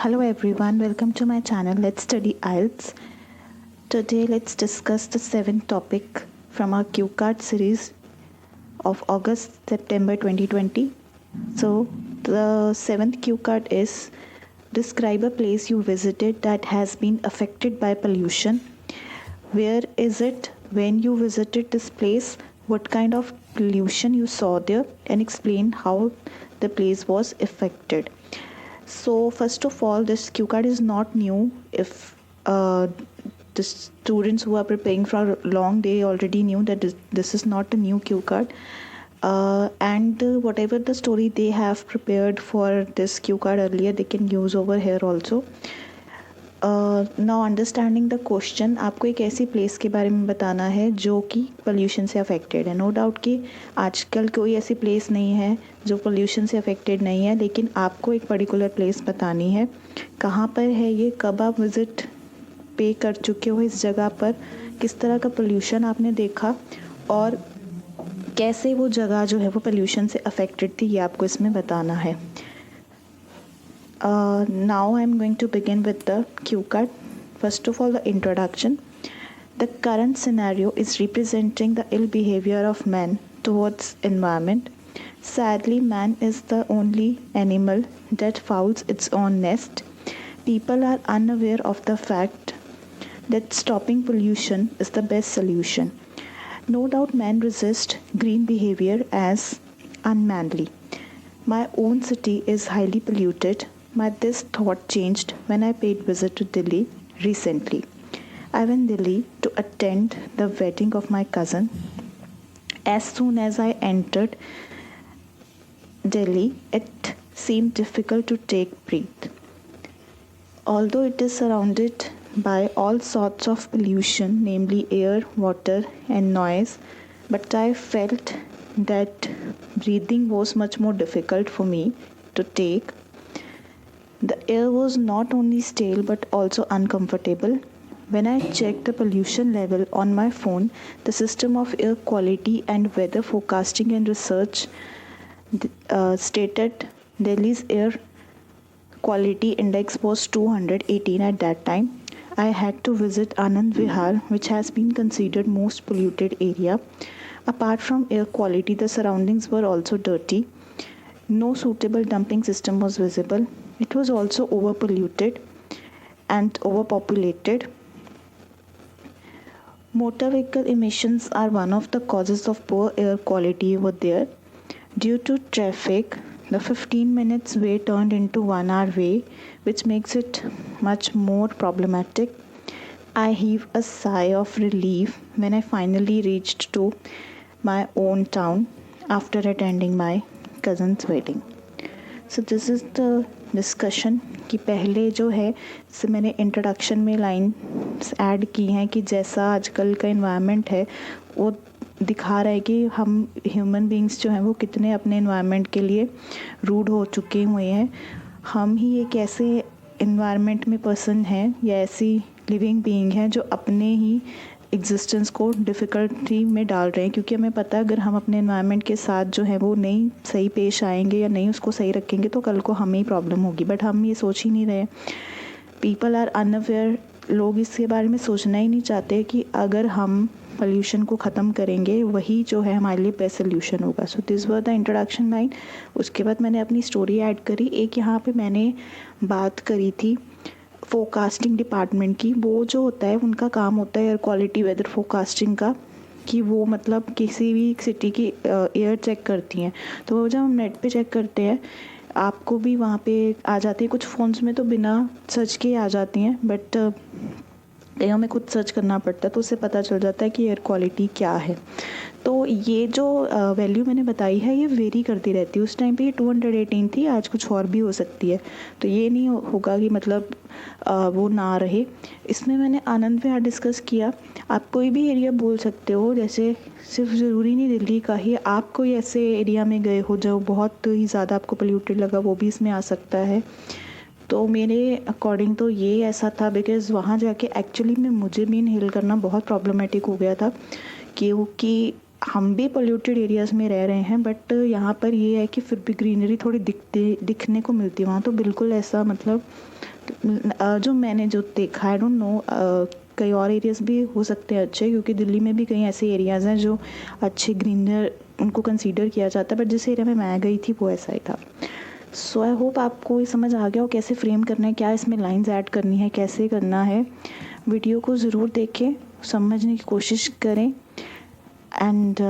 Hello everyone, welcome to my channel. Let's study IELTS. Today let's discuss the seventh topic from our cue card series of August September 2020. So the seventh cue card is describe a place you visited that has been affected by pollution. Where is it when you visited this place? What kind of pollution you saw there, and explain how the place was affected. So first of all, this cue card is not new. If the students who are preparing for a long day already knew that this is not a new cue card. And whatever the story they have prepared for this cue card earlier, they can use over here also. Now understanding the question, आपको एक ऐसी place के बारे में बताना है जो कि पोल्यूशन से अफेक्टेड है. नो डाउट कि आजकल कोई ऐसी प्लेस नहीं है जो पोल्यूशन से अफेक्टेड नहीं है, लेकिन आपको एक पर्टिकुलर प्लेस बतानी है. कहाँ पर है ये, कब आप विज़िट पे कर चुके हो इस जगह पर, किस तरह का पोल्यूशन आपने देखा और कैसे वो जगह जो है वो पोल्यूशन से अफेक्टेड थी, ये आपको इसमें बताना है. Now I'm going to begin with the cue card. First of all, the introduction. The current scenario is representing the ill behavior of man towards environment. Sadly, man is the only animal that fouls its own nest. People are unaware of the fact that stopping pollution is the best solution. No doubt man resists green behavior as unmanly. My own city is highly polluted. This thought changed when I paid visit to Delhi recently. I went Delhi to attend the wedding of my cousin. As soon as I entered Delhi, it seemed difficult to take breath. Although it is surrounded by all sorts of pollution, namely air, water and noise, but I felt that breathing was much more difficult for me to take. The air was not only stale but also uncomfortable. When I checked the pollution level on my phone, the System of Air Quality and Weather Forecasting and Research stated Delhi's air quality index was 218 at that time. I had to visit Anand Vihar, which has been considered most polluted area. Apart from air quality, the surroundings were also dirty. No suitable dumping system was visible. It was also overpolluted and overpopulated. Motor vehicle emissions are one of the causes of poor air quality over there. Due to traffic, the 15 minutes way turned into 1 hour way, which makes it much more problematic. I heave a sigh of relief when I finally reached to my own town after attending my cousin's wedding. So this is the discussion कि पहले जो है, इससे मैंने introduction में lines add की हैं कि जैसा आजकल का इन्वायरमेंट है वो दिखा रहा है कि हम ह्यूमन बीइंग्स जो हैं वो कितने अपने इन्वायरमेंट के लिए रूड हो चुके हुए हैं. हम ही एक ऐसे इन्वायरमेंट में पर्सन हैं या ऐसी लिविंग बीइंग हैं जो अपने ही एग्जिस्टेंस को डिफ़िकल्टी में डाल रहे हैं, क्योंकि हमें पता है अगर हम अपने एनवायरनमेंट के साथ जो है वो नहीं सही पेश आएंगे या नहीं उसको सही रखेंगे तो कल को हमें ही प्रॉब्लम होगी. बट हम ये सोच ही नहीं रहे. People are unaware. लोग इसके बारे में सोचना ही नहीं चाहते कि अगर हम पोल्यूशन को ख़त्म करेंगे वही जो है हमारे लिए बेस्ट सोल्यूशन होगा. So this were the introduction line. उसके बाद मैंने अपनी स्टोरी ऐड करी. एक यहाँ पे मैंने बात करी थी फोरकास्टिंग डिपार्टमेंट की. वो जो होता है उनका काम होता है एयर क्वालिटी वेदर फोरकास्टिंग का, कि वो मतलब किसी भी सिटी की एयर चेक करती हैं. तो जब हम नेट पे चेक करते हैं आपको भी वहाँ पे आ जाती है. कुछ फ़ोन्स में तो बिना सर्च के आ जाती हैं, बट कहीं हमें खुद सर्च करना पड़ता है तो उससे पता चल जाता है कि एयर क्वालिटी क्या है. तो ये जो वैल्यू मैंने बताई है ये वेरी करती रहती है. उस टाइम पे ये 218 थी, आज कुछ और भी हो सकती है. तो ये नहीं होगा कि मतलब वो ना रहे. इसमें मैंने आनंद विहार डिस्कस किया. आप कोई भी एरिया बोल सकते हो, जैसे सिर्फ ज़रूरी नहीं दिल्ली का ही. आप कोई ऐसे एरिया में गए हो जो बहुत ही ज़्यादा आपको पोल्यूटेड लगा, वो भी इसमें आ सकता है. तो मेरे अकॉर्डिंग तो ये ऐसा था बिकॉज़ वहाँ जाके एक्चुअली में मुझे भी इनहेल करना बहुत प्रॉब्लमेटिक हो गया था, क्योंकि हम भी पोल्यूटेड एरियाज़ में रह रहे हैं, बट यहाँ पर ये है कि फिर भी ग्रीनरी थोड़ी दिखने को मिलती है वहाँ। तो बिल्कुल ऐसा मतलब जो मैंने जो देखा, आई डोंट नो कई और एरियाज़ भी हो सकते हैं अच्छे, क्योंकि दिल्ली में भी कई ऐसे एरियाज़ हैं जो अच्छे ग्रीनर उनको कंसीडर किया जाता है, बट जिस एरिया में मैं गई थी वो ऐसा ही था। सो आई होप आपको ये समझ आ गया हो कैसे फ्रेम करना है, क्या इसमें लाइंस ऐड करनी है, कैसे करना है। वीडियो को ज़रूर देखें, समझने की कोशिश करें, एंड